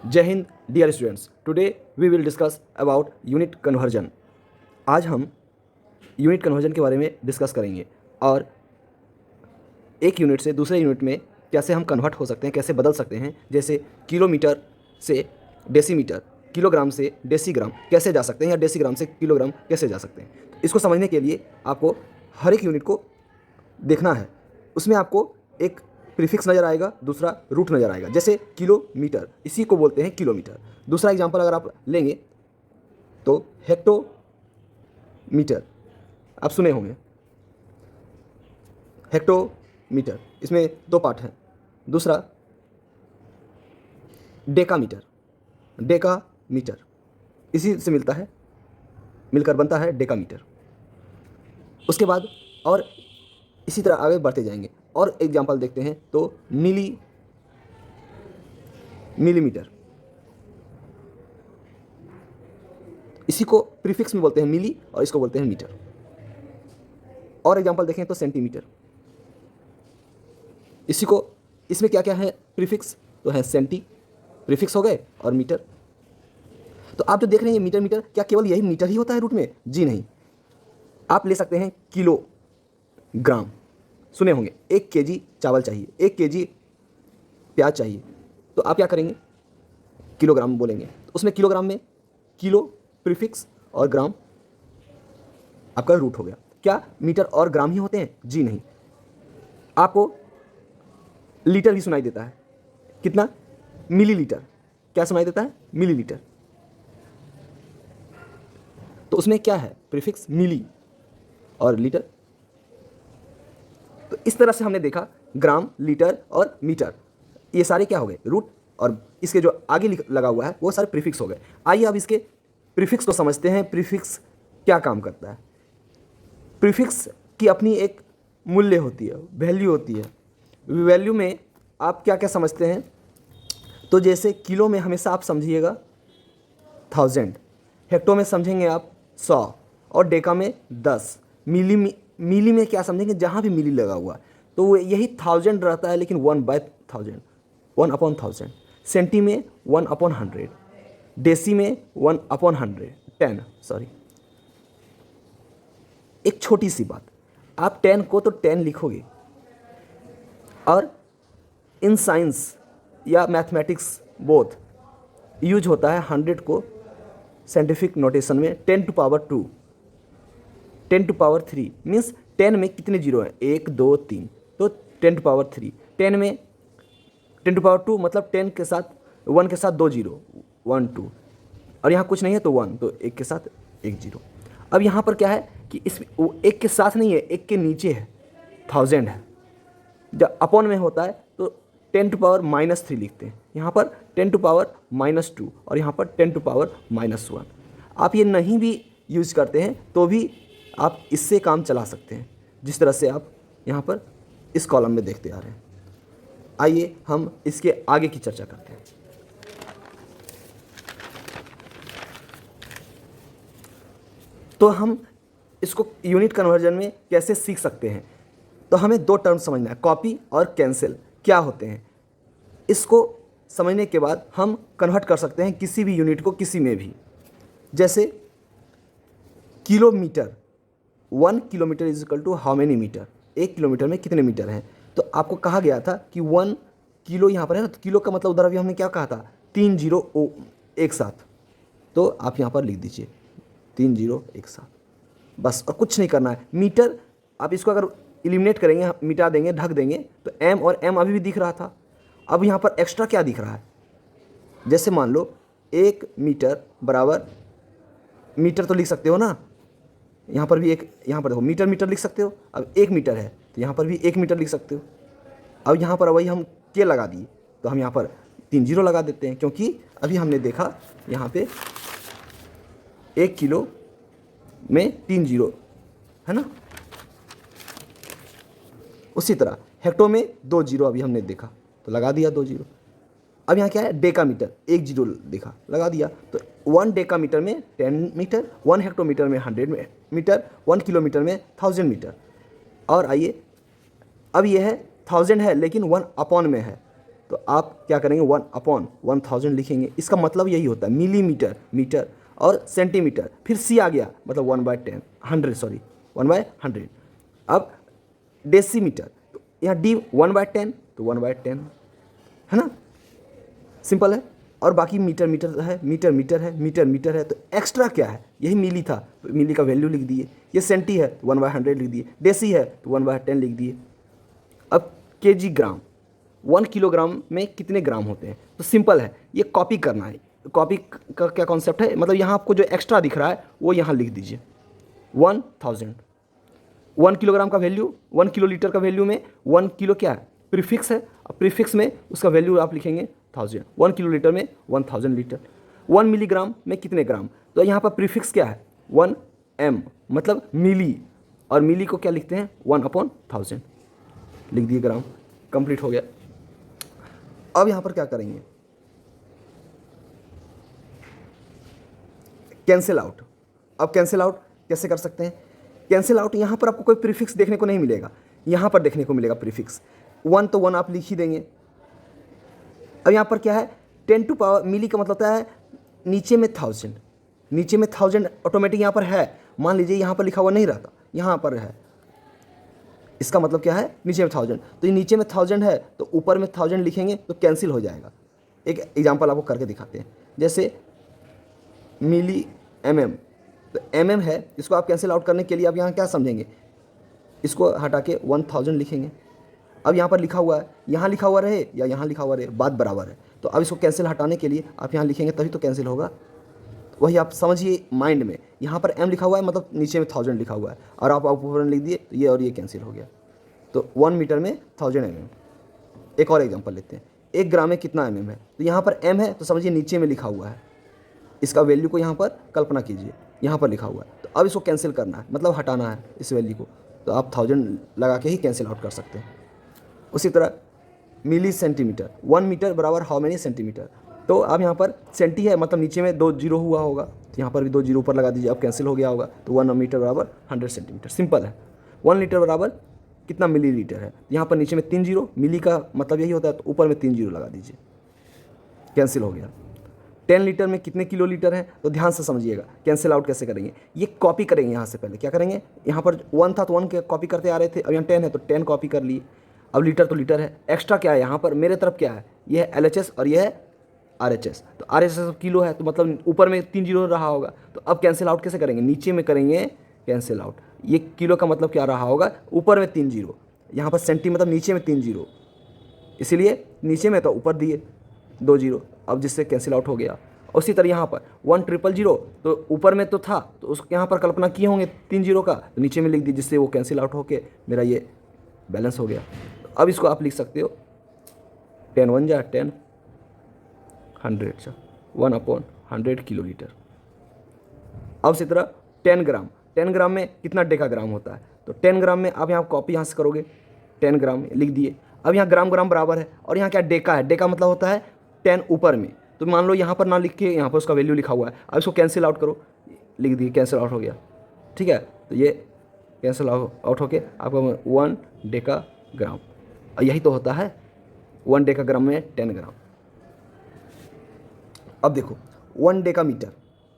जय Hind dear students, today we will discuss about unit conversion. आज हम यूनिट कन्वर्जन के बारे में डिस्कस करेंगे और एक यूनिट से दूसरे यूनिट में कैसे हम कन्वर्ट हो सकते हैं, कैसे बदल सकते हैं। जैसे किलोमीटर से डेसीमीटर, किलोग्राम से डेसीग्राम कैसे जा सकते हैं या डेसीग्राम से किलोग्राम कैसे जा सकते हैं। तो इसको समझने के लिए आपको हर एक यूनिट को देखना है। उसमें आपको एक प्रीफिक्स नज़र आएगा, दूसरा रूट नज़र आएगा। जैसे किलोमीटर, इसी को बोलते हैं किलोमीटर। दूसरा एग्जांपल अगर आप लेंगे तो हेक्टोमीटर, आप सुने होंगे हेक्टोमीटर, इसमें दो पार्ट हैं। दूसरा डेकामीटर, डेकामीटर इसी से मिलकर बनता है डेकामीटर। उसके बाद और इसी तरह आगे बढ़ते जाएंगे। और एग्जांपल देखते हैं तो मिलीमीटर, इसी को प्रीफिक्स में बोलते हैं मिली और इसको बोलते हैं मीटर। और एग्जांपल देखें तो सेंटीमीटर, इसी को, इसमें क्या क्या है प्रीफिक्स, तो है सेंटी प्रीफिक्स हो गए और मीटर। तो आप जो देख रहे हैं मीटर मीटर, क्या केवल यही मीटर ही होता है रूट में? जी नहीं, आप ले सकते हैं किलोग्राम। सुने होंगे 1 केजी चावल चाहिए, 1 केजी प्याज चाहिए, तो आप क्या करेंगे? किलोग्राम बोलेंगे। तो उसमें किलोग्राम में किलो प्रीफिक्स और ग्राम आपका रूट हो गया। क्या मीटर और ग्राम ही होते हैं? जी नहीं, आपको लीटर भी सुनाई देता है। कितना? मिलीलीटर। क्या सुनाई देता है? मिलीलीटर। तो उसमें क्या है? प्रीफिक्स मिली और लीटर। तो इस तरह से हमने देखा ग्राम, लीटर और मीटर, ये सारे क्या हो गए? रूट। और इसके जो आगे लगा हुआ है वो सारे प्रीफिक्स हो गए। आइए अब इसके प्रीफिक्स को समझते हैं। प्रीफिक्स क्या काम करता है? प्रीफिक्स की अपनी एक मूल्य होती है, वैल्यू होती है। वैल्यू में आप क्या क्या समझते हैं? तो जैसे किलो में हमेशा आप समझिएगा 1000, हेक्टो में समझेंगे आप 100 और डेका में 10। मिली में क्या समझेंगे? जहाँ भी मिली लगा हुआ तो वो यही 1000 रहता है, लेकिन 1/1000, 1/1000। सेंटी में 1/100, डेसी में 1/100, 10 सॉरी। एक छोटी सी बात, आप 10 को तो 10 लिखोगे, और इन साइंस या मैथमेटिक्स बोथ यूज होता है 100 को साइंटिफिक नोटेशन में 10⁻², 10⁻³ मीन्स 10 में कितने जीरो हैं? 1 2 3, तो 10⁻³ 10 में 10⁻² मतलब 10 के साथ 1 के साथ 2 जीरो, 1 2, और यहाँ कुछ नहीं है तो 1, तो 1 के साथ 1 जीरो। अब यहाँ पर क्या है कि इस एक के साथ नहीं है, एक के नीचे है, 1000 है। जब अपॉन में होता है तो 10⁻³ लिखते हैं। यहाँ पर 10⁻² और यहाँ पर 10⁻⁻1। आप ये नहीं भी यूज करते हैं तो भी आप इससे काम चला सकते हैं, जिस तरह से आप यहाँ पर इस कॉलम में देखते आ रहे हैं। आइए हम इसके आगे की चर्चा करते हैं। तो हम इसको यूनिट कन्वर्जन में कैसे सीख सकते हैं? तो हमें दो टर्म समझना है, कॉपी और कैंसिल क्या होते हैं। इसको समझने के बाद हम कन्वर्ट कर सकते हैं किसी भी यूनिट को किसी में भी। जैसे kilometre, 1 kilometre is equal to how many metre? 1 kilometre में कितने मीटर हैं? तो आपको कहा गया था कि 1 किलो यहाँ पर है ना, तो किलो का मतलब उधर अभी हमने क्या कहा था? 3 जीरो एक साथ। तो आप यहाँ पर लिख दीजिए 3 जीरो एक साथ, बस, और कुछ नहीं करना है। मीटर, आप इसको अगर एलिमिनेट करेंगे, मिटा देंगे, ढक देंगे, तो एम और एम अभी भी दिख रहा था। अब यहाँ पर एक्स्ट्रा क्या दिख रहा है? जैसे मान लो 1 मीटर बराबर, मीटर तो लिख सकते हो ना, यहाँ पर भी एक, यहाँ पर देखो मीटर मीटर लिख सकते हो। अब 1 मीटर है तो यहाँ पर भी 1 मीटर लिख सकते हो। अब यहाँ पर वही हम के लगा दिए, तो हम यहाँ पर 3 जीरो लगा देते हैं, क्योंकि अभी हमने देखा यहाँ पे 1 किलो में 3 जीरो है ना। उसी तरह हेक्टो में 2 जीरो अभी हमने देखा, तो लगा दिया 2 जीरो। अब यहाँ क्या है? डेकामीटर, 1 जीरो देखा, लगा दिया। तो 1 डेकामीटर में 10 मीटर, 1 हेक्टोमीटर में 100 मीटर, 1 किलोमीटर में 1000 मीटर। और आइए, अब ये है 1000 है लेकिन 1 अपॉन में है, तो आप क्या करेंगे 1/1000 लिखेंगे। इसका मतलब यही होता है मिलीमीटर, मीटर और सेंटीमीटर, फिर सी आ गया मतलब 1/10, 1/100। अब डेसीमीटर, तो यहाँ डी 1/10 तो 1/10 है ना, सिंपल है। और बाकी मीटर मीटर है, मीटर मीटर है, मीटर मीटर है, तो एक्स्ट्रा क्या है, यही मिली था तो मिली का वैल्यू लिख दिए। ये सेंटी है तो 1/100 लिख दिए, डेसी है तो 1/10 लिख दिए। अब केजी ग्राम, 1 किलोग्राम में कितने ग्राम होते हैं, तो सिंपल है, ये कॉपी करना है। कॉपी का क्या कॉन्सेप्ट है, मतलब यहाँ आपको जो एक्स्ट्रा दिख रहा है वो यहाँ लिख दीजिए 1000। 1 किलोग्राम का वैल्यू, 1 किलो लीटर का वैल्यू में 1 किलो क्या है, प्रीफिक्स है। अब प्रीफिक्स में उसका वैल्यू आप लिखेंगे 1000। 1 किलो लीटर में 1000 लीटर। 1 मिलीग्राम में कितने ग्राम, तो यहाँ पर प्रीफिक्स क्या है 1 m, मतलब मिली, और मिली को क्या लिखते हैं 1/1000 लिख दिए ग्राम, कंप्लीट हो गया। अब यहाँ पर क्या करेंगे, कैंसिल आउट। अब कैंसिल आउट कैसे कर सकते हैं, कैंसिल आउट यहाँ पर आपको कोई प्रीफिक्स देखने को नहीं मिलेगा, यहाँ पर देखने को मिलेगा प्रीफिक्स 1, तो 1 आप लिख ही देंगे। अब यहाँ पर क्या है 10 टू पावर, मिली का मतलब होता है नीचे में 1000, नीचे में 1000 ऑटोमेटिक यहाँ पर है। मान लीजिए यहाँ पर लिखा हुआ नहीं रहता, यहाँ पर है, इसका मतलब क्या है नीचे में 1000, तो ये नीचे में 1000 है तो ऊपर में 1000 लिखेंगे तो कैंसिल हो जाएगा। एक एग्जांपल आपको करके दिखाते हैं, जैसे मिली mm, तो mm है, इसको आप कैंसिल आउट करने के लिए आप यहाँ क्या समझेंगे, इसको हटा के 1000 लिखेंगे। अब यहाँ पर लिखा हुआ है, यहाँ लिखा हुआ रहे या यहाँ लिखा हुआ रहे, बात बराबर है। तो अब इसको कैंसिल हटाने के लिए आप यहाँ लिखेंगे तभी तो कैंसिल होगा। वही आप समझिए माइंड में, यहाँ पर m लिखा हुआ है मतलब नीचे में 1000 लिखा हुआ है, और आप ऊपर में लिख दिए तो ये और ये कैंसिल हो गया। तो 1 मीटर में 1000 mm। एक और एग्जांपल लेते हैं, 1 ग्राम में कितना mm है, तो यहाँ पर m है तो समझिए नीचे में लिखा हुआ है, इसका वैल्यू को यहाँ पर कल्पना कीजिए, यहाँ पर लिखा हुआ है। तो अब इसको कैंसिल करना है, मतलब हटाना है इस वैल्यू को, तो आप 1000 लगा के ही कैंसिल आउट कर सकते हैं। उसी तरह मिली सेंटीमीटर, 1 मीटर बराबर हाउ मेनी सेंटीमीटर, तो अब यहाँ पर सेंटी है मतलब नीचे में 2 जीरो हुआ होगा, तो यहाँ पर भी 2 जीरो ऊपर लगा दीजिए, अब कैंसिल हो गया होगा। तो 1 मीटर बराबर 100 सेंटीमीटर, सिंपल है। 1 लीटर बराबर कितना मिली लीटर है, यहाँ पर नीचे में 3 जीरो, मिली का मतलब यही होता है, तो ऊपर में 3 जीरो लगा दीजिए, कैंसिल हो गया। 10 लीटर में कितने किलो लीटर है, तो ध्यान से समझिएगा कैंसिल आउट कैसे करेंगे। ये कॉपी करेंगे, यहाँ से पहले क्या करेंगे, यहाँ पर 1 था तो 1 के कॉपी करते आ रहे थे, अब यहाँ 10 है तो 10 कॉपी कर लिए। अब लीटर तो लीटर है, एक्स्ट्रा क्या है यहाँ पर मेरे तरफ क्या है, ये है LHS और ये है RHS, तो RHS किलो है तो मतलब ऊपर में 3 जीरो रहा होगा। तो अब कैंसिल आउट कैसे करेंगे, नीचे में करेंगे कैंसिल आउट। ये किलो का मतलब क्या रहा होगा, ऊपर में 3 जीरो, यहाँ पर सेंटी मतलब नीचे में 3 जीरो, इसीलिए नीचे में तो ऊपर दिए 2 जीरो, अब जिससे कैंसिल आउट हो गया। उसी तरह यहाँ पर 1000, तो ऊपर में तो था तो उस यहाँ पर कल्पना किए होंगे 3 जीरो का, तो नीचे में लिख दी, जिससे वो कैंसिल आउट होके मेरा ये बैलेंस हो गया। अब इसको आप लिख सकते हो 10 1 जा 10, 100 जा 1/100 किलो लीटर। अब इसी तरह 10 ग्राम, 10 ग्राम में कितना डेका ग्राम होता है, तो 10 ग्राम में आप यहाँ कॉपी यहाँ से करोगे, 10 ग्राम लिख दिए। अब यहाँ ग्राम ग्राम बराबर है, और यहाँ क्या डेका है, डेका मतलब होता है 10 ऊपर में, तो मान लो यहाँ पर ना लिख के यहाँ पर उसका वैल्यू लिखा हुआ है। अब इसको कैंसिल आउट करो, लिख दिए, कैंसिल आउट हो गया, ठीक है। तो ये कैंसिल आउट होके आपका 1 डेका ग्राम, और यही तो होता है 1 डेका ग्राम में 10 ग्राम। अब देखो 1 डेका मीटर,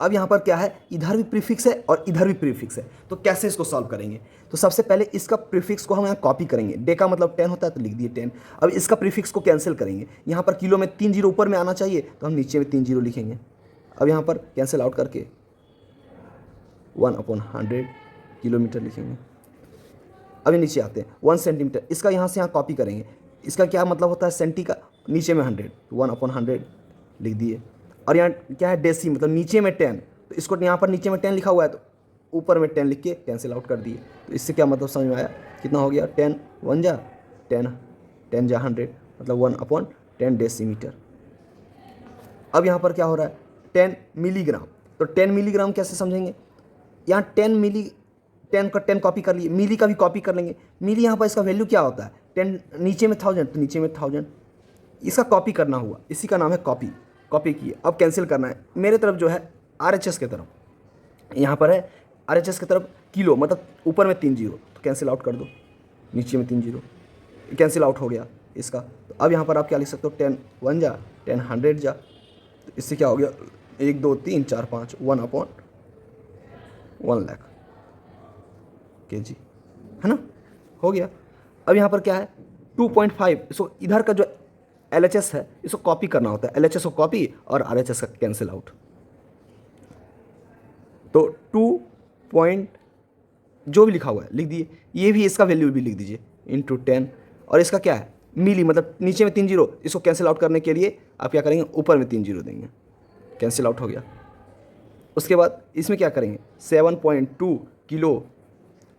अब यहाँ पर क्या है, इधर भी प्रीफिक्स है और इधर भी प्रीफिक्स है, तो कैसे इसको सॉल्व करेंगे, तो सबसे पहले इसका प्रीफिक्स को हम यहाँ कॉपी करेंगे, डेका मतलब 10 होता है तो लिख दिए 10। अब इसका प्रीफिक्स को कैंसिल करेंगे, यहाँ पर किलो में 3 जीरो ऊपर में आना चाहिए तो हम नीचे में 3 जीरो लिखेंगे। अब यहाँ पर कैंसिल आउट करके 1/100 किलोमीटर लिखेंगे। अभी नीचे आते हैं 1 सेंटीमीटर, इसका यहाँ से यहाँ कॉपी करेंगे, इसका क्या मतलब होता है सेंटी का, नीचे में 100, 1/100 लिख दिए। और यहाँ क्या है डेसी, मतलब नीचे में 10, तो इसको यहाँ पर नीचे में 10 लिखा हुआ है तो ऊपर में 10 लिख के कैंसिल आउट कर दिए। तो इससे क्या मतलब समझ में आया, कितना हो गया 10 1 जा 10, 10 जा 100, मतलब 1/10 डेसीमीटर। अब यहाँ पर क्या हो रहा है 10 मिलीग्राम, तो 10 मिलीग्राम कैसे समझेंगे, यहाँ 10 का 10 कॉपी कर लिए, मिली का भी कॉपी कर लेंगे। मिली यहाँ पर इसका वैल्यू क्या होता है 10, नीचे में 1000 तो नीचे में 1000, इसका कॉपी करना हुआ, इसी का नाम है कॉपी। कॉपी किए, अब कैंसिल करना है, मेरे तरफ जो है RHS के तरफ, यहाँ पर है RHS की तरफ किलो, मतलब ऊपर में 3 जीरो, तो कैंसिल आउट कर दो, नीचे में 3 जीरो, कैंसिल आउट हो गया इसका। तो अब यहाँ पर आप क्या लिख सकते हो, 10 1 जा 10 100 जा, तो इससे क्या हो गया 1 2 3 4 5 1/1 लाख kg, है ना, हो गया। अब यहाँ पर क्या है 2.5, इसको इधर का जो LHS है इसको कॉपी करना होता है, LHS को कॉपी और RHS का कैंसिल आउट। तो 2 पॉइंट जो भी लिखा हुआ है लिख दिए, ये भी इसका वैल्यू भी लिख दीजिए इंटू 10, और इसका क्या है मिली, मतलब नीचे में 3 जीरो, इसको कैंसिल आउट करने के लिए आप क्या करेंगे ऊपर में 3 जीरो देंगे, कैंसिल आउट हो गया। उसके बाद इसमें क्या करेंगे 7.2 किलो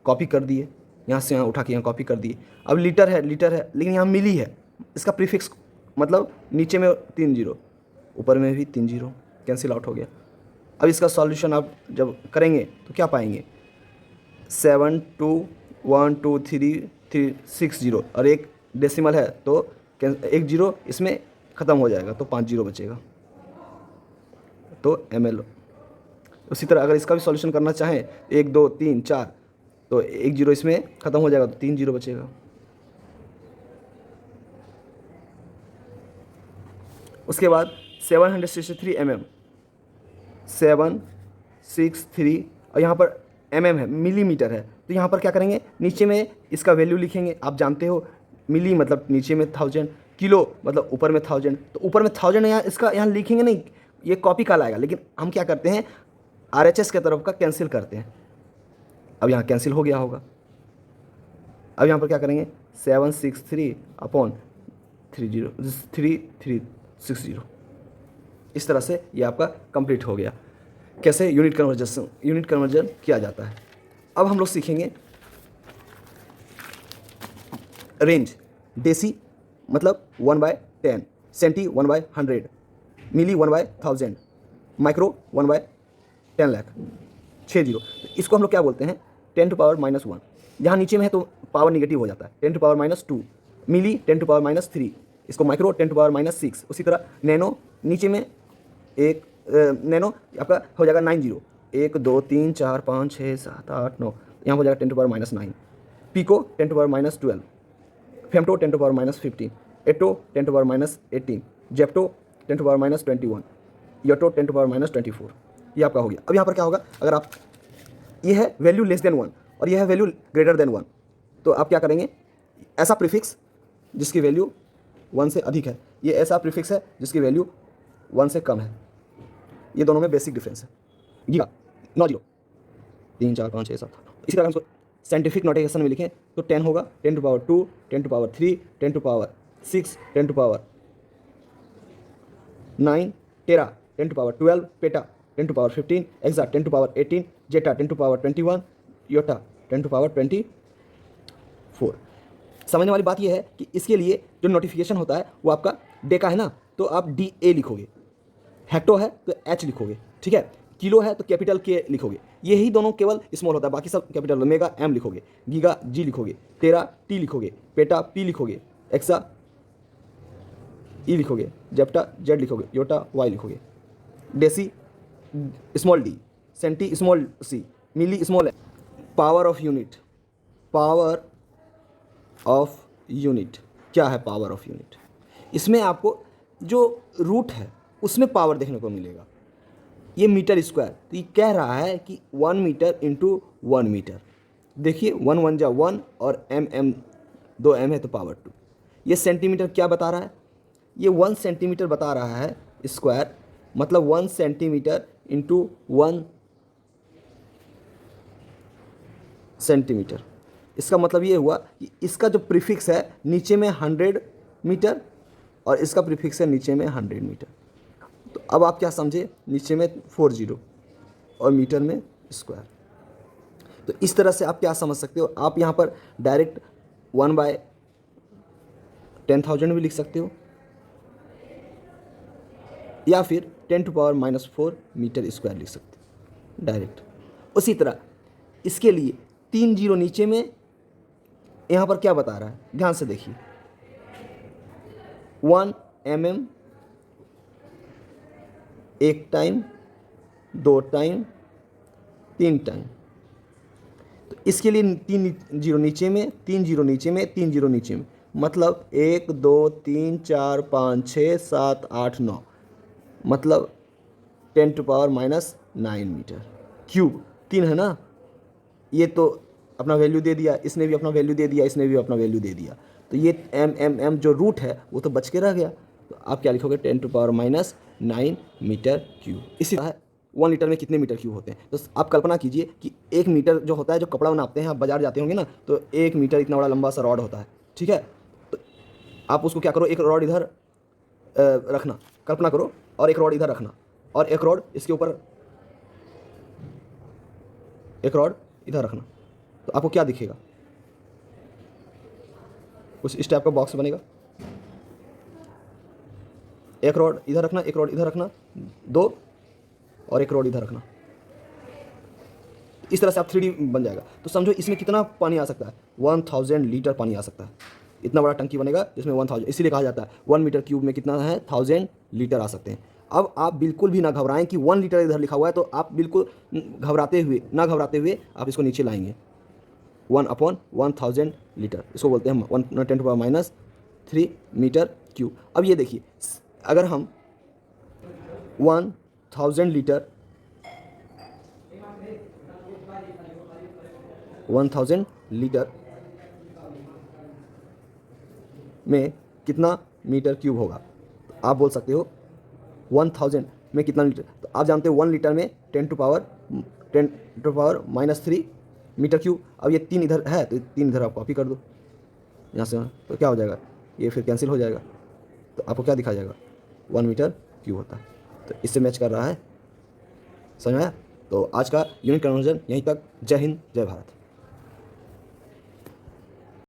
कॉपी कर दिए, यहाँ से यहाँ उठा के यहाँ कॉपी कर दिए। अब लीटर है लेकिन यहाँ मिली है, इसका प्रीफिक्स मतलब नीचे में 3 जीरो ऊपर में भी 3 जीरो, कैंसिल आउट हो गया। अब इसका सॉल्यूशन आप जब करेंगे तो क्या पाएंगे 7 2 1 2 3 3 6 जीरो, और एक डेसिमल है तो एक जीरो इसमें ख़त्म हो जाएगा तो 5 जीरो बचेगा, तो ml। उसी तरह अगर इसका भी सॉल्यूशन करना चाहें 1 2 3 4, तो एक जीरो इसमें ख़त्म हो जाएगा तो 3 जीरो बचेगा। उसके बाद 763 mm 763, और यहाँ पर mm है, मिलीमीटर है, तो यहाँ पर क्या करेंगे नीचे में इसका वैल्यू लिखेंगे। आप जानते हो मिली मतलब नीचे में 1000, किलो मतलब ऊपर में 1000, तो ऊपर में 1000 यहाँ इसका यहाँ लिखेंगे नहीं, ये कॉपी का लाएगा, लेकिन हम क्या करते हैं RHS के तरफ का कैंसिल करते हैं। अब यहाँ कैंसिल हो गया होगा। अब यहाँ पर क्या करेंगे 763/3360, इस तरह से ये आपका कंप्लीट हो गया। कैसे यूनिट कन्वर्जन किया जाता है। अब हम लोग सीखेंगे रेंज। डेसी मतलब 1/10, सेंटी 1/100, मिली 1/1000, माइक्रो 1/10 लाख, 6 जीरो। इसको हम लोग क्या बोलते हैं 10⁻⁻1। जहाँ नीचे में है तो पावर निगेटिव हो जाता है 10⁻⁻2, मिली 10⁻⁻3, इसको माइक्रो 10⁻�6। उसी तरह नैनो नीचे में एक नैनो आपका हो जाएगा 9 जीरो, 1 2 3 4 5 6 7 8 9, यहाँ हो जाएगा 10⁻⁹। पिको 10⁻12, फेमटो 10⁻15, एटो 10⁻18, जेप्टो 10⁻21, योटो 10⁻24। ये आपका हो गया। अब यहाँ पर क्या होगा, अगर आप ये है वैल्यू लेस देन 1 और यह है वैल्यू ग्रेटर देन 1, तो आप क्या करेंगे ऐसा प्रीफिक्स जिसकी वैल्यू 1 से अधिक है, ये ऐसा प्रीफिक्स है जिसकी वैल्यू 1 से कम है। ये दोनों में बेसिक डिफरेंस है। Giga 9 zero 3 4 5 6 7 8। इसी तरह हम इसको साइंटिफिक नोटेशन में लिखें तो 10 होगा 10⁻2, 10⁻3, 10⁻6, 10⁻9, टेरा 10⁻12, पेटा 10⁻15, एक्सा 10⁻18, जेटा 10⁻21, योटा 10⁻24। समझने वाली बात यह है कि इसके लिए जो नोटिफिकेशन होता है वो आपका डेका है ना, तो आप DA लिखोगे, हेक्टो है तो H लिखोगे, ठीक है, किलो है तो कैपिटल K लिखोगे। यही दोनों केवल स्मॉल होता है, बाकी सब कैपिटल। मेगा M लिखोगे, गीगा G लिखोगे, टेरा T लिखोगे, पेटा P लिखोगे, एक्सा E लिखोगे, जेप्टा Z लिखोगे, योटा Y लिखोगे, deci small d, centi small c, milli small m। Power of unit क्या है पावर ऑफ यूनिट? इसमें आपको जो रूट है उसमें पावर देखने को मिलेगा। ये मीटर स्क्वायर, तो ये कह रहा है कि 1 मीटर इंटू 1 मीटर। देखिए 1 1 जा 1 और mm 2 m है तो पावर 2। ये सेंटीमीटर क्या बता रहा है, ये 1 सेंटीमीटर बता रहा है स्क्वायर, मतलब 1 सेंटीमीटर इंटू 1 सेंटीमीटर। इसका मतलब ये हुआ कि इसका जो प्रीफिक्स है नीचे में 100 मीटर और इसका प्रीफिक्स है नीचे में 100 मीटर। तो अब आप क्या समझे, नीचे में 4 जीरो और मीटर में स्क्वायर। तो इस तरह से आप क्या समझ सकते हो, आप यहाँ पर डायरेक्ट 1/10,000 भी लिख सकते हो या फिर 10⁻⁻4 मीटर स्क्वायर लिख सकते हो डायरेक्ट। उसी तरह इसके लिए 3 जीरो नीचे में यहाँ पर क्या बता रहा है, ध्यान से देखिए 1 mm 1 टाइम 2 टाइम 3 टाइम। तो इसके लिए 3 जीरो नीचे में 3 जीरो नीचे में 3 जीरो नीचे में, मतलब 1 2 3 4 5 6 7 8 9, मतलब 10⁻⁹ मीटर क्यूब। 3 है ना, ये तो अपना वैल्यू दे दिया, इसने भी अपना वैल्यू दे दिया, इसने भी अपना वैल्यू दे दिया, तो ये एम जो रूट है वो तो बच के रह गया। तो आप क्या लिखोगे, 10⁻⁹ मीटर क्यूब। इसी तरह 1 लीटर में कितने मीटर क्यूब होते हैं, तो आप कल्पना कीजिए कि 1 मीटर जो होता है, जो कपड़ा नापते हैं, आप बाजार जाते होंगे ना, तो 1 मीटर इतना बड़ा लंबा सा रॉड होता है, ठीक है। तो आप उसको क्या करो, एक रॉड इधर रखना, कल्पना करो, और एक रॉड इधर रखना, और एक रॉड इसके ऊपर, एक रॉड इधर रखना, तो आपको क्या दिखेगा, कुछ इस टाइप का बॉक्स बनेगा। एक रॉड इधर रखना, एक रॉड इधर रखना, 2, और एक रॉड इधर रखना, इस तरह से आप 3D बन जाएगा। तो समझो इसमें कितना पानी आ सकता है, 1000 लीटर पानी आ सकता है। इतना बड़ा टंकी बनेगा जिसमें 1000, इसीलिए कहा जाता है 1 मीटर क्यूब में कितना है, 1000 लीटर आ सकते हैं। अब आप बिल्कुल भी ना घबराएं कि 1 लीटर इधर लिखा हुआ है, तो आप बिल्कुल घबराते हुए आप इसको नीचे लाएंगे। 1/1000 लीटर, इसको बोलते हैं 10⁻³ मीटर क्यूब। अब ये देखिए, अगर हम 1000 लीटर 1000 लीटर में कितना मीटर क्यूब होगा, आप बोल सकते हो 1000 में कितना लीटर, तो आप जानते हो 1 लीटर में 10⁻³ मीटर क्यूब। अब ये 3 इधर है, तो 3 इधर आप कॉपी कर दो यहाँ से, तो क्या हो जाएगा, ये फिर कैंसिल हो जाएगा, तो आपको क्या दिखा जाएगा, 1 मीटर क्यूब होता है। तो इससे मैच कर रहा है, समझ में आया। तो आज का यूनिट कन्वर्जन यहीं तक। जय हिंद, जय भारत।